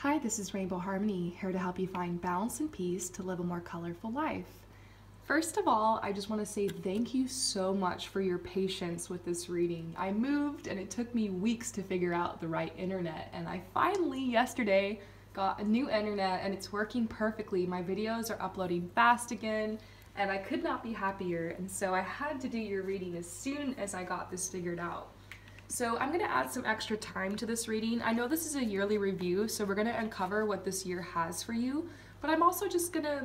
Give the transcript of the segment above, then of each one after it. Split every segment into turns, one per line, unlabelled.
Hi, this is Rainbow Harmony, here to help you find balance and peace to live a more colorful life. First of all, I just want to say thank you so much for your patience with this reading. I moved and it took me weeks to figure out the right internet, and I finally, yesterday, got a new internet and it's working perfectly. My videos are uploading fast again, and I could not be happier, and so I had to do your reading as soon as I got this figured out. So I'm going to add some extra time to this reading. I know this is a yearly review, so we're going to uncover what this year has for you, but I'm also just going to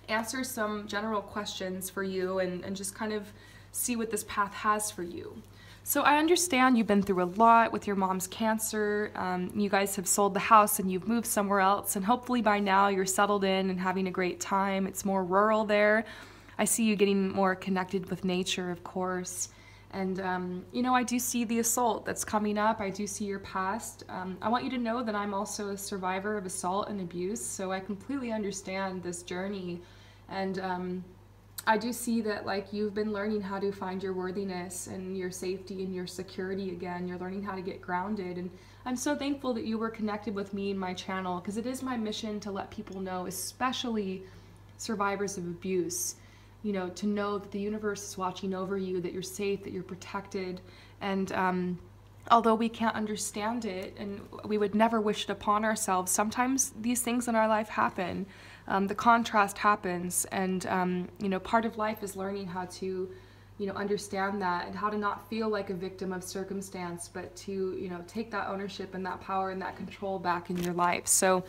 answer some general questions for you and just kind of see what this path has for you. So I understand you've been through a lot with your mom's cancer. You guys have sold the house and you've moved somewhere else, and hopefully by now you're settled in and having a great time. It's more rural there. I see you getting more connected with nature, of course. And, I do see the assault that's coming up. I do see your past. I want you to know that I'm also a survivor of assault and abuse, so I completely understand this journey. And I do see that, you've been learning how to find your worthiness and your safety and your security again. You're learning how to get grounded. And I'm so thankful that you were connected with me and my channel, because it is my mission to let people know, especially survivors of abuse, to know that the universe is watching over you, that you're safe, that you're protected. And although we can't understand it and we would never wish it upon ourselves, sometimes these things in our life happen. The contrast happens, and part of life is learning how to understand that and how to not feel like a victim of circumstance, but to take that ownership and that power and that control back in your life. So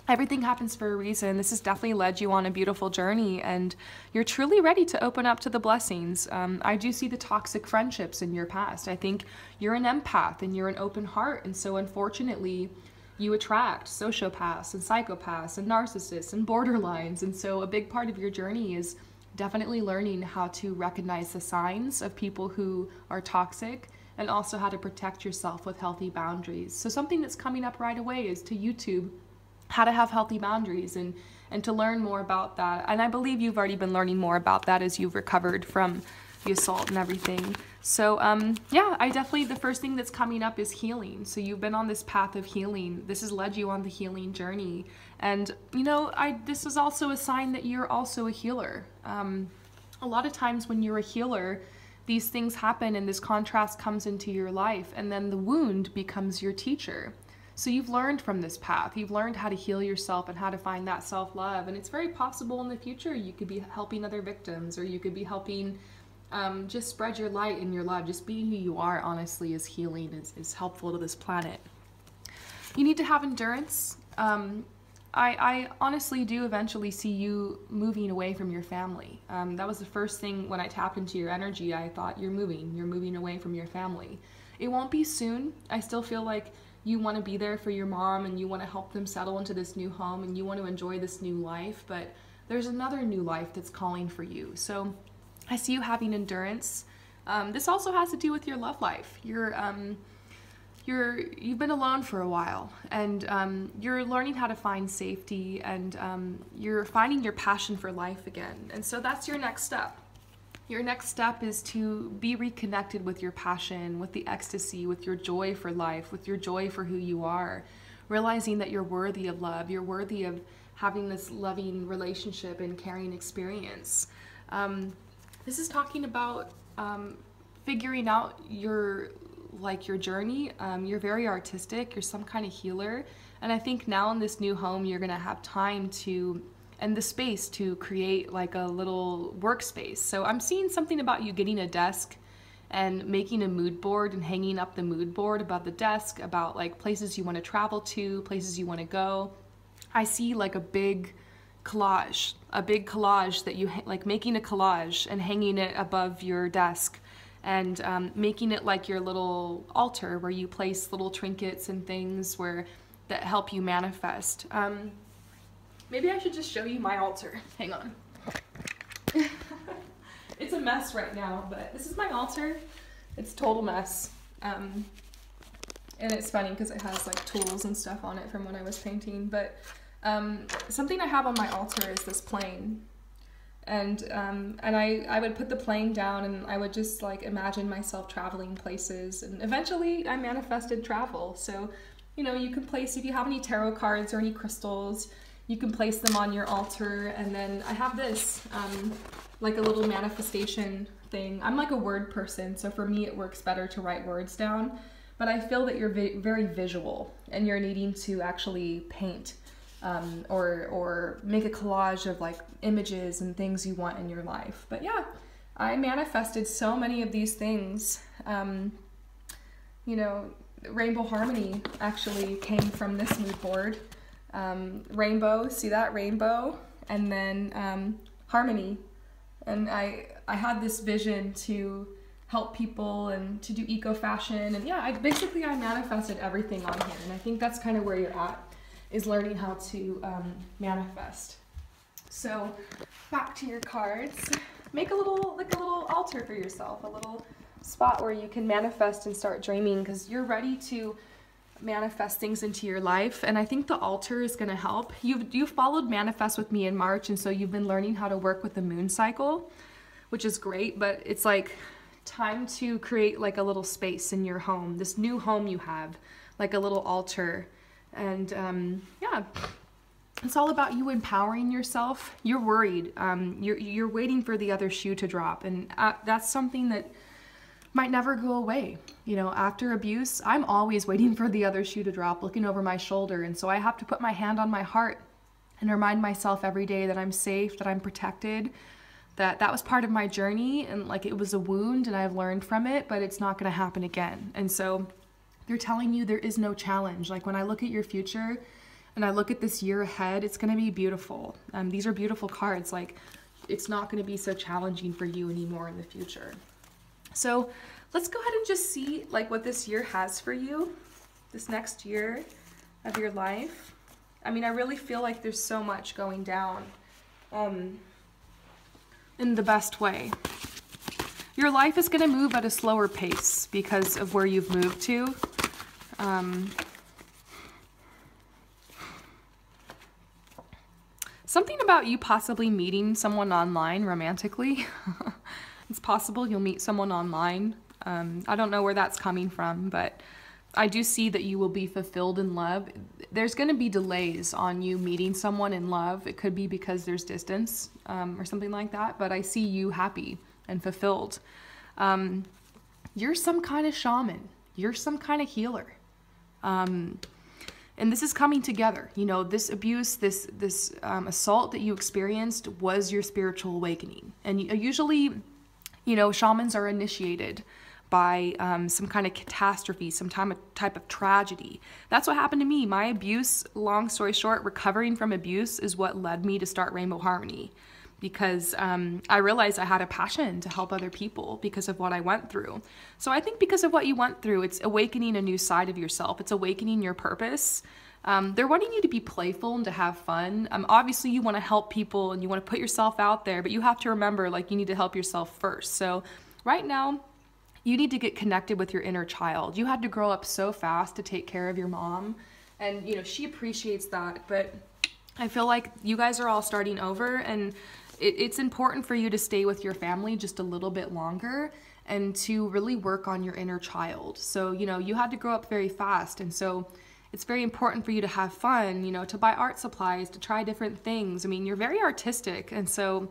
everything happens for a reason. This has definitely led you on a beautiful journey, and you're truly ready to open up to the blessings. I do see the toxic friendships in your past. I think you're an empath and you're an open heart, and so unfortunately you attract sociopaths and psychopaths and narcissists and borderlines. And so a big part of your journey is definitely learning how to recognize the signs of people who are toxic, and also how to protect yourself with healthy boundaries. So something that's coming up right away is to YouTube how to have healthy boundaries and to learn more about that. And I believe you've already been learning more about that as you've recovered from the assault and everything. So the first thing that's coming up is healing. So you've been on this path of healing. This has led you on the healing journey. And this is also a sign that you're also a healer. A lot of times when you're a healer, these things happen and this contrast comes into your life, and then the wound becomes your teacher. So you've learned from this path. You've learned how to heal yourself and how to find that self-love. And it's very possible in the future you could be helping other victims, or you could be helping just spread your light and your love. Just being who you are, honestly, is healing, is helpful to this planet. You need to have endurance. I honestly do eventually see you moving away from your family. That was the first thing when I tapped into your energy. I thought, you're moving away from your family. It won't be soon. I still feel like you want to be there for your mom, and you want to help them settle into this new home, and you want to enjoy this new life, but there's another new life that's calling for you. So I see you having endurance. This also has to do with your love life. You've been alone for a while, and you're learning how to find safety, and you're finding your passion for life again. And so that's your next step. Your next step is to be reconnected with your passion, with the ecstasy, with your joy for life, with your joy for who you are, realizing that you're worthy of love, you're worthy of having this loving relationship and caring experience. This is talking about figuring out your journey. You're very artistic, you're some kind of healer, and I think now in this new home you're gonna have time and the space to create a little workspace. So I'm seeing something about you getting a desk and making a mood board and hanging up the mood board above the desk about places you want to travel to, places you want to go. I see a big collage that you making a collage and hanging it above your desk, and making it your little altar where you place little trinkets and things that help you manifest. Maybe I should just show you my altar. Hang on. It's a mess right now, but this is my altar. It's a total mess. And it's funny because it has tools and stuff on it from when I was painting. But something I have on my altar is this plane. And I would put the plane down, and I would just imagine myself traveling places. And eventually I manifested travel. So you know, you can place, if you have any tarot cards or any crystals, you can place them on your altar. And then I have this, like a little manifestation thing. I'm like a word person, so for me it works better to write words down. But I feel that you're very visual and you're needing to actually paint or make a collage of like images and things you want in your life. But yeah, I manifested so many of these things. You know, Rainbow Harmony actually came from this mood board. Rainbow, see that? Rainbow, and then harmony. And I had this vision to help people and to do eco fashion, and yeah, I manifested everything on here, and I think that's kind of where you're at, is learning how to manifest. So back to your cards, make a little altar for yourself, a little spot where you can manifest and start dreaming, because you're ready to manifest things into your life. And I think the altar is going to help. You've followed Manifest with me in March, and so you've been learning how to work with the moon cycle, which is great, but it's like time to create like a little space in your home, this new home you have, like a little altar. And yeah, it's all about you empowering yourself. You're worried, you're waiting for the other shoe to drop, and that's something that might never go away. You know, after abuse, I'm always waiting for the other shoe to drop, looking over my shoulder. And so I have to put my hand on my heart and remind myself every day that I'm safe, that I'm protected, that was part of my journey, and like it was a wound and I've learned from it, but it's not going to happen again. And so they're telling you there is no challenge. Like when I look at your future and I look at this year ahead, it's going to be beautiful. These are beautiful cards. Like it's not going to be so challenging for you anymore in the future. So let's go ahead and just see like what this year has for you, this next year of your life. I mean, I really feel like there's so much going down in the best way. Your life is going to move at a slower pace because of where you've moved to. Something about you possibly meeting someone online romantically. It's possible you'll meet someone online. I don't know where that's coming from, but I do see that you will be fulfilled in love. There's going to be delays on you meeting someone in love. It could be because there's distance or something like that, but I see you happy and fulfilled. You're some kind of shaman. You're some kind of healer. And this is coming together. You know, this abuse, this assault that you experienced was your spiritual awakening. And usually, you know, shamans are initiated by some kind of catastrophe, some type of tragedy. That's what happened to me. My abuse, long story short, recovering from abuse is what led me to start Rainbow Harmony, because I realized I had a passion to help other people because of what I went through. So I think because of what you went through, it's awakening a new side of yourself. It's awakening your purpose. They're wanting you to be playful and to have fun. Obviously you want to help people and you want to put yourself out there, but you have to remember, like, you need to help yourself first. So right now, you need to get connected with your inner child. You had to grow up so fast to take care of your mom, and you know, she appreciates that, but I feel like you guys are all starting over, and it's important for you to stay with your family just a little bit longer and to really work on your inner child. So, you know, you had to grow up very fast, and so it's very important for you to have fun, you know, to buy art supplies, to try different things. I mean, you're very artistic, and so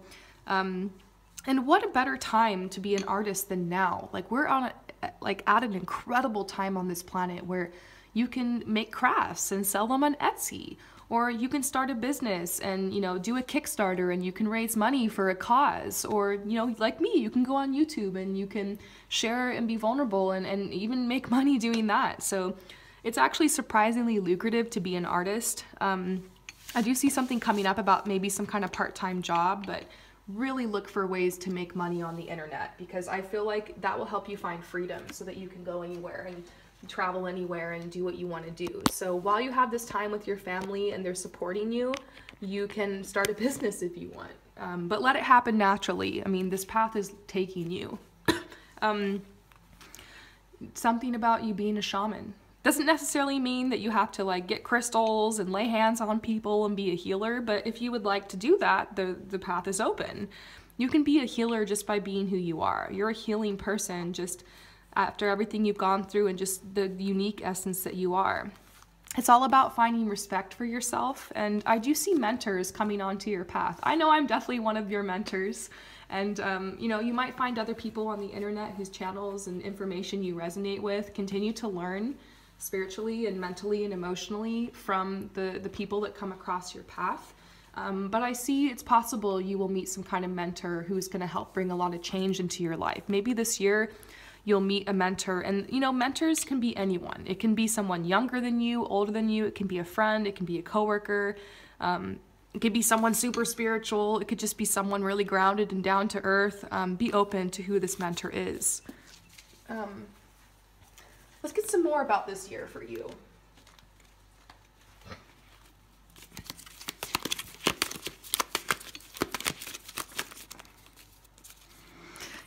and what a better time to be an artist than now. Like, we're on at an incredible time on this planet where you can make crafts and sell them on Etsy, or you can start a business and, you know, do a Kickstarter and you can raise money for a cause, or, you know, like me, you can go on YouTube and you can share and be vulnerable and even make money doing that. So it's actually surprisingly lucrative to be an artist. I do see something coming up about maybe some kind of part-time job, but really look for ways to make money on the internet, because I feel like that will help you find freedom so that you can go anywhere and travel anywhere and do what you want to do. So while you have this time with your family and they're supporting you, you can start a business if you want. But let it happen naturally. I mean, this path is taking you. Something about you being a shaman doesn't necessarily mean that you have to like get crystals and lay hands on people and be a healer, but if you would like to do that, the path is open. You can be a healer just by being who you are. You're a healing person just after everything you've gone through and just the unique essence that you are. It's all about finding respect for yourself, and I do see mentors coming onto your path. I know I'm definitely one of your mentors, and you know, you might find other people on the internet whose channels and information you resonate with. Continue to learn spiritually and mentally and emotionally from the people that come across your path. But I see it's possible you will meet some kind of mentor who's going to help bring a lot of change into your life. Maybe this year you'll meet a mentor, and you know, mentors can be anyone. It can be someone younger than you, older than you. It can be a friend. It can be a coworker. It could be someone super spiritual. It could just be someone really grounded and down to earth. Be open to who this mentor is. Let's get some more about this year for you.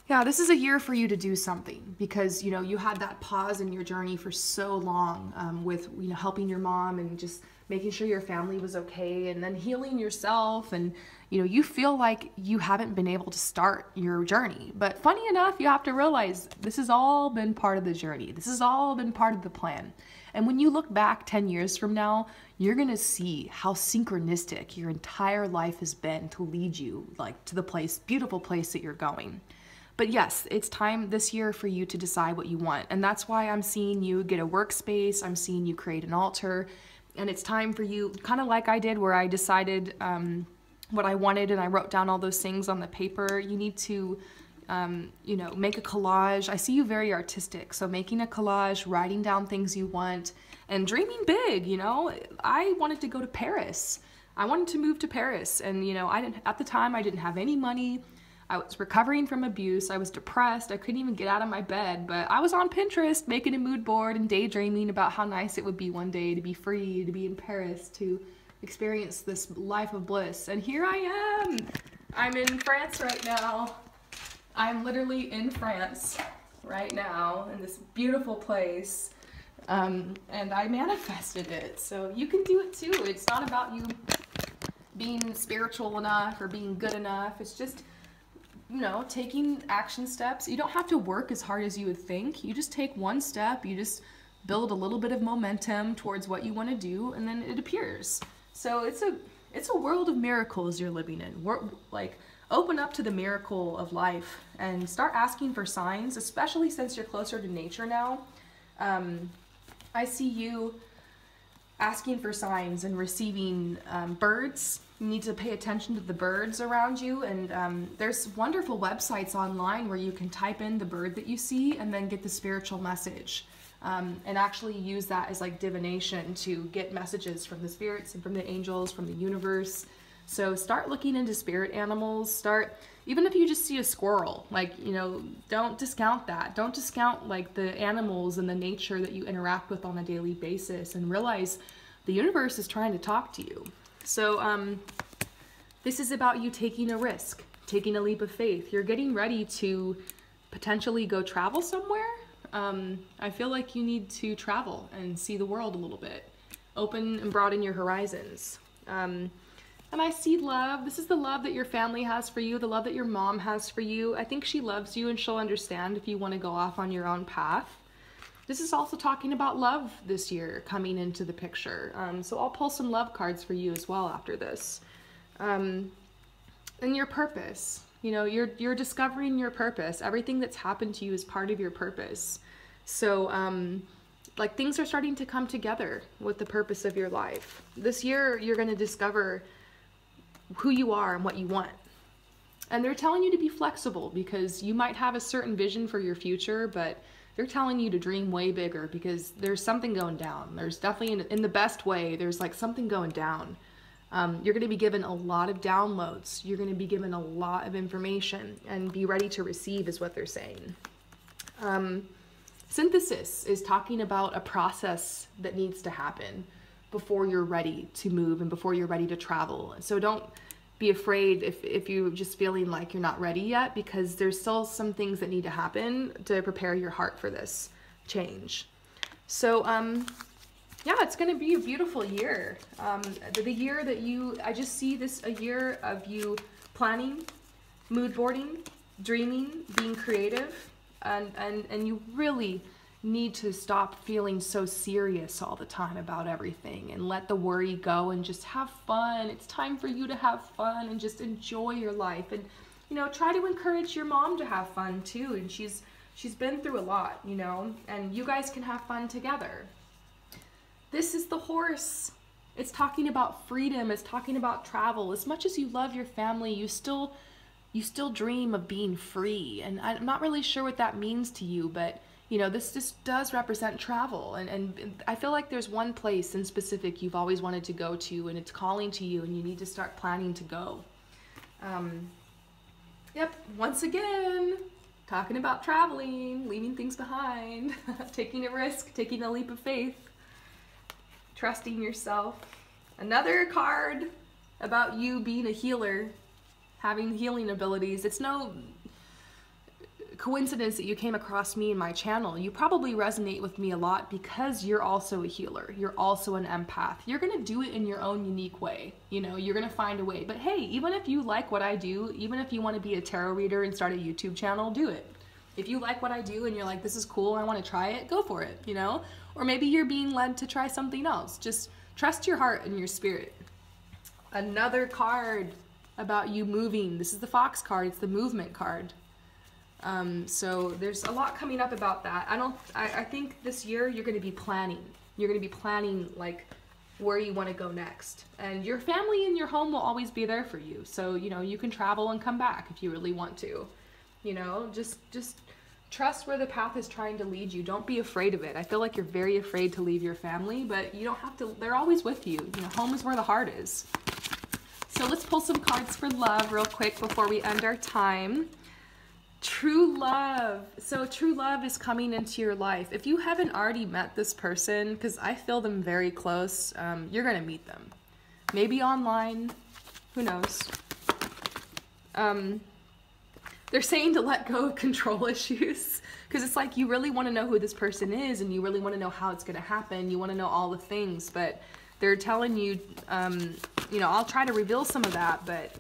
Yeah, this is a year for you to do something, because, you know, you had that pause in your journey for so long with, you know, helping your mom and just making sure your family was okay, and then healing yourself, and, you know, you feel like you haven't been able to start your journey. But funny enough, you have to realize this has all been part of the journey. This has all been part of the plan. And when you look back 10 years from now, you're going to see how synchronistic your entire life has been to lead you, like, to the place, beautiful place that you're going. But yes, it's time this year for you to decide what you want. And that's why I'm seeing you get a workspace. I'm seeing you create an altar. And it's time for you, kind of like I did, where I decided what I wanted and I wrote down all those things on the paper. You need to, you know, make a collage. I see you very artistic. So making a collage, writing down things you want, and dreaming big, you know. I wanted to go to Paris. I wanted to move to Paris. And, you know, at the time, I didn't have any money. I was recovering from abuse. I was depressed. I couldn't even get out of my bed, but I was on Pinterest making a mood board and daydreaming about how nice it would be one day to be free, to be in Paris, to experience this life of bliss. And here I am. I'm in France right now. I'm literally in France right now in this beautiful place. And I manifested it. So you can do it too. It's not about you being spiritual enough or being good enough. It's just, you know, taking action steps. You don't have to work as hard as you would think. You just take one step, you just build a little bit of momentum towards what you want to do, and then it appears. So it's a world of miracles you're living in. Like, open up to the miracle of life and start asking for signs, especially since you're closer to nature now. I see you asking for signs and receiving birds. You need to pay attention to the birds around you, and there's wonderful websites online where you can type in the bird that you see and then get the spiritual message, and actually use that as like divination to get messages from the spirits and from the angels, from the universe. So start looking into spirit animals. Even if you just see a squirrel, like, you know, don't discount that. Don't discount like the animals and the nature that you interact with on a daily basis, and realize the universe is trying to talk to you. So this is about you taking a risk, taking a leap of faith. You're getting ready to potentially go travel somewhere. I feel like you need to travel and see the world a little bit. Open and broaden your horizons. And I see love. This is the love that your family has for you, the love that your mom has for you. I think she loves you, and she'll understand if you want to go off on your own path. This is also talking about love this year coming into the picture. So I'll pull some love cards for you as well after this. And your purpose. You know, you're discovering your purpose. Everything that's happened to you is part of your purpose. So like, things are starting to come together with the purpose of your life. This year, you're going to discover who you are and what you want. And they're telling you to be flexible, because you might have a certain vision for your future, but they're telling you to dream way bigger, because there's something going down. There's definitely, in the best way, there's like something going down. You're going to be given a lot of downloads. You're going to be given a lot of information, and be ready to receive is what they're saying. Synthesis is talking about a process that needs to happen before you're ready to move and before you're ready to travel. So don't be afraid if you're just feeling like you're not ready yet, because there's still some things that need to happen to prepare your heart for this change. So yeah, it's going to be a beautiful year. The year that I just see this a year of you planning, mood boarding, dreaming, being creative, and you really need to stop feeling so serious all the time about everything and let the worry go and just have fun. It's time for you to have fun and just enjoy your life. And, you know, try to encourage your mom to have fun too. And she's been through a lot, you know, and you guys can have fun together. This is the horse. It's talking about freedom. It's talking about travel. As much as you love your family, you still dream of being free. And I'm not really sure what that means to you, but you know, this just does represent travel. And I feel like there's one place in specific you've always wanted to go to, and it's calling to you, and you need to start planning to go. Yep, once again, talking about traveling, leaving things behind, taking a risk, taking a leap of faith, trusting yourself. Another card about you being a healer, having healing abilities. It's no coincidence that you came across me in my channel. You probably resonate with me a lot because you're also a healer. You're also an empath. You're gonna do it in your own unique way. You know, you're gonna find a way. But hey, even if you like what I do, even if you want to be a tarot reader and start a YouTube channel, do it. If you like what I do and you're like, this is cool, I want to try it, go for it, you know? Or maybe you're being led to try something else. Just trust your heart and your spirit. Another card about you moving. This is the Fox card. It's the movement card. So there's a lot coming up about that. I think this year you're going to be planning. You're going to be planning like where you want to go next. And your family and your home will always be there for you. So, you know, you can travel and come back if you really want to. You know, just trust where the path is trying to lead you. Don't be afraid of it. I feel like you're very afraid to leave your family, but you don't have to. They're always with you. You know, home is where the heart is. So let's pull some cards for love real quick before we end our time. True love. So true love is coming into your life. If you haven't already met this person, because I feel them very close, you're going to meet them. Maybe online. Who knows? They're saying to let go of control issues, because it's like you really want to know who this person is and you really want to know how it's going to happen. You want to know all the things, but they're telling you, you know, I'll try to reveal some of that, but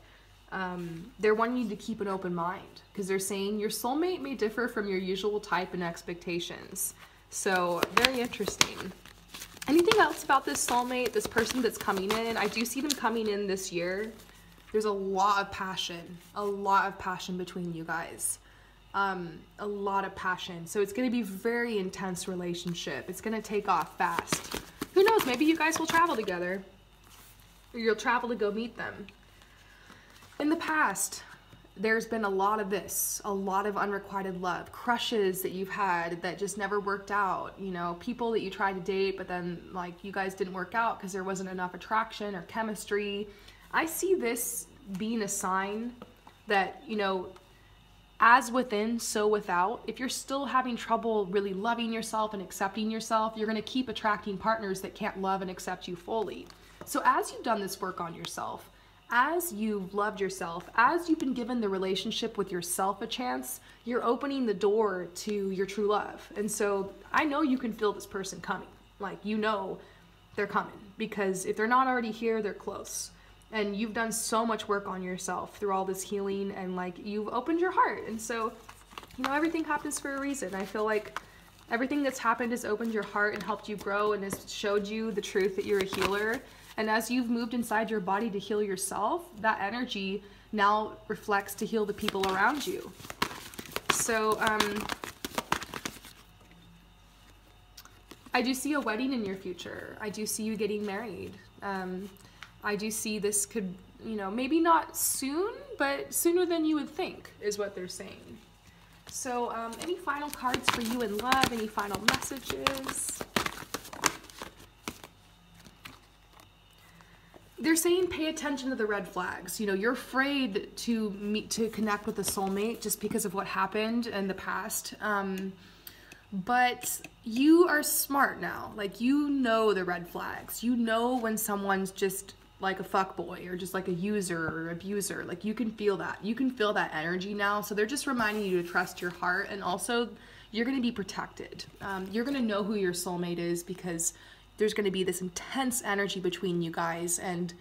they're wanting you to keep an open mind, because they're saying your soulmate may differ from your usual type and expectations. So very interesting. Anything else about this soulmate, this person that's coming in? I do see them coming in this year. There's a lot of passion between you guys. A lot of passion. So it's going to be a very intense relationship. It's going to take off fast. Who knows? Maybe you guys will travel together. Or you'll travel to go meet them. In the past, there's been a lot of this, a lot of unrequited love, crushes that you've had that just never worked out, you know, people that you tried to date, but then like you guys didn't work out because there wasn't enough attraction or chemistry. I see this being a sign that, you know, as within, so without. If you're still having trouble really loving yourself and accepting yourself, you're going to keep attracting partners that can't love and accept you fully. So as you've done this work on yourself, as you've loved yourself, as you've been given the relationship with yourself a chance, you're opening the door to your true love. And so I know you can feel this person coming. Like, you know they're coming, because if they're not already here, they're close. And you've done so much work on yourself through all this healing, and like you've opened your heart. And so, you know, everything happens for a reason. I feel like everything that's happened has opened your heart and helped you grow and has showed you the truth that you're a healer. And as you've moved inside your body to heal yourself, that energy now reflects to heal the people around you. So, I do see a wedding in your future. I do see you getting married. I do see this could, you know, maybe not soon, but sooner than you would think is what they're saying. So, any final cards for you in love? Any final messages? They're saying pay attention to the red flags. You know, you're afraid to connect with a soulmate just because of what happened in the past. But you are smart now. Like, you know the red flags. You know when someone's just like a fuckboy or just like a user or abuser. Like, you can feel that. You can feel that energy now. So they're just reminding you to trust your heart, and also you're going to be protected. You're going to know who your soulmate is, because there's going to be this intense energy between you guys, and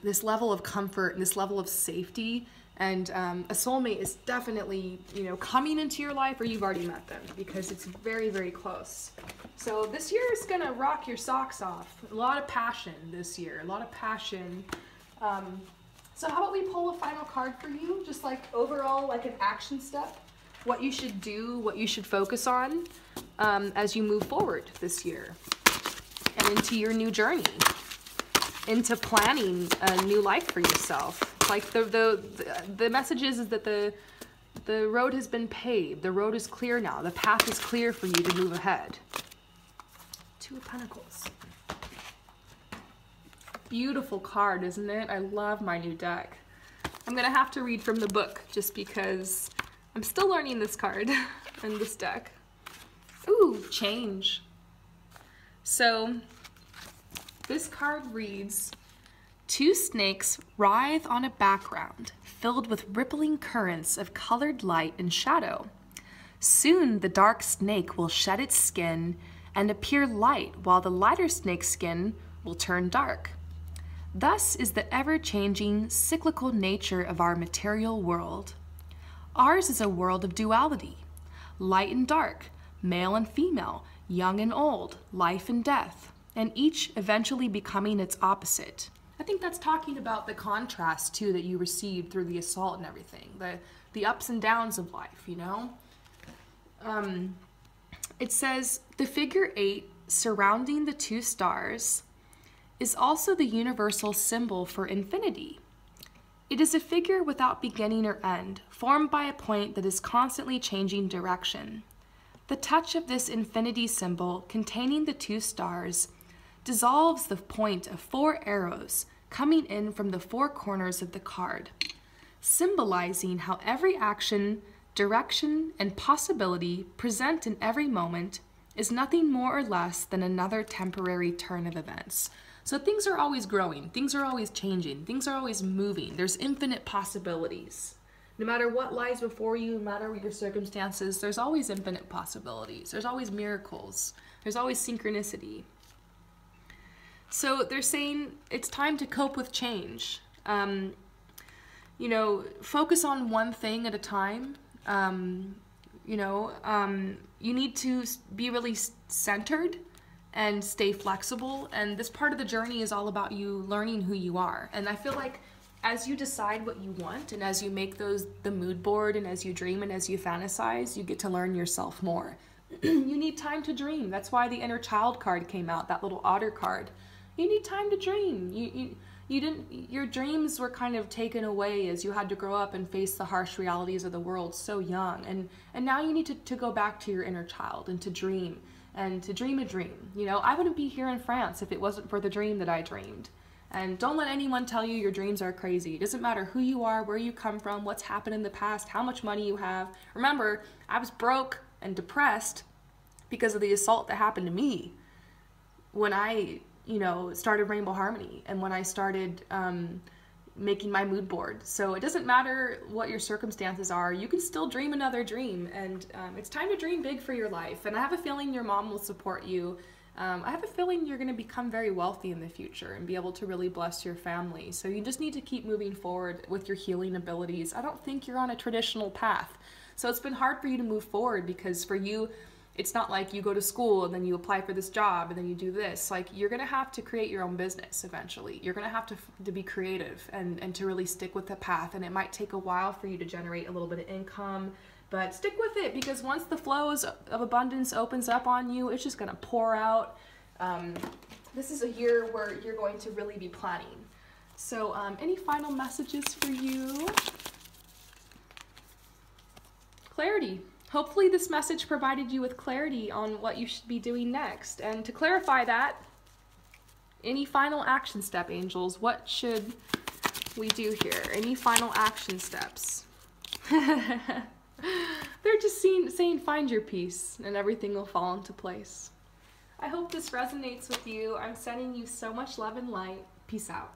this level of comfort and this level of safety And a soulmate is definitely, you know, coming into your life, or you've already met them, because it's very, very close. So this year is gonna rock your socks off. A lot of passion this year, a lot of passion. So how about we pull a final card for you, just like overall, like an action step, what you should do, what you should focus on as you move forward this year and into your new journey, into planning a new life for yourself. Like the message is that the road has been paved. The road is clear now. The path is clear for you to move ahead. Two of Pentacles. Beautiful card, isn't it? I love my new deck. I'm gonna have to read from the book just because I'm still learning this card and this deck. Ooh, change. So this card reads, two snakes writhe on a background filled with rippling currents of colored light and shadow. Soon the dark snake will shed its skin and appear light, while the lighter snake's skin will turn dark. Thus is the ever-changing, cyclical nature of our material world. Ours is a world of duality, light and dark, male and female, young and old, life and death, and each eventually becoming its opposite. I think that's talking about the contrast too that you received through the assault and everything, the ups and downs of life, you know? It says, the figure 8 surrounding the two stars is also the universal symbol for infinity. It is a figure without beginning or end, formed by a point that is constantly changing direction. The touch of this infinity symbol containing the two stars dissolves the point of 4 arrows coming in from the 4 corners of the card, symbolizing how every action, direction, and possibility present in every moment is nothing more or less than another temporary turn of events. So things are always growing, things are always changing, things are always moving. There's infinite possibilities. No matter what lies before you, no matter what your circumstances, there's always infinite possibilities. There's always miracles. There's always synchronicity. So they're saying it's time to cope with change. You know, focus on one thing at a time. You need to be really centered and stay flexible. And this part of the journey is all about you learning who you are. And I feel like as you decide what you want and as you make the mood board and as you dream and as you fantasize, you get to learn yourself more. You need time to dream. That's why the inner child card came out, that little otter card. You need time to dream. Your dreams were kind of taken away as you had to grow up and face the harsh realities of the world so young. And now you need to go back to your inner child and to dream a dream. You know, I wouldn't be here in France if it wasn't for the dream that I dreamed. And don't let anyone tell you your dreams are crazy. It doesn't matter who you are, where you come from, what's happened in the past, how much money you have. Remember, I was broke and depressed because of the assault that happened to me when I, you know, started Rainbow Harmony and when I started making my mood board. So it doesn't matter what your circumstances are, you can still dream another dream. And it's time to dream big for your life. And I have a feeling your mom will support you. I have a feeling you're going to become very wealthy in the future and be able to really bless your family. So you just need to keep moving forward with your healing abilities. I don't think you're on a traditional path. So it's been hard for you to move forward because for you, it's not like you go to school and then you apply for this job and then you do this. Like, you're going to have to create your own business eventually. You're going to have to be creative and to really stick with the path. And it might take a while for you to generate a little bit of income, but stick with it because once the flows of abundance opens up on you, it's just going to pour out. This is a year where you're going to really be planning. So any final messages for you? Clarity. Hopefully this message provided you with clarity on what you should be doing next. And to clarify that, any final action step, angels? What should we do here? Any final action steps? They're just saying find your peace and everything will fall into place. I hope this resonates with you. I'm sending you so much love and light. Peace out.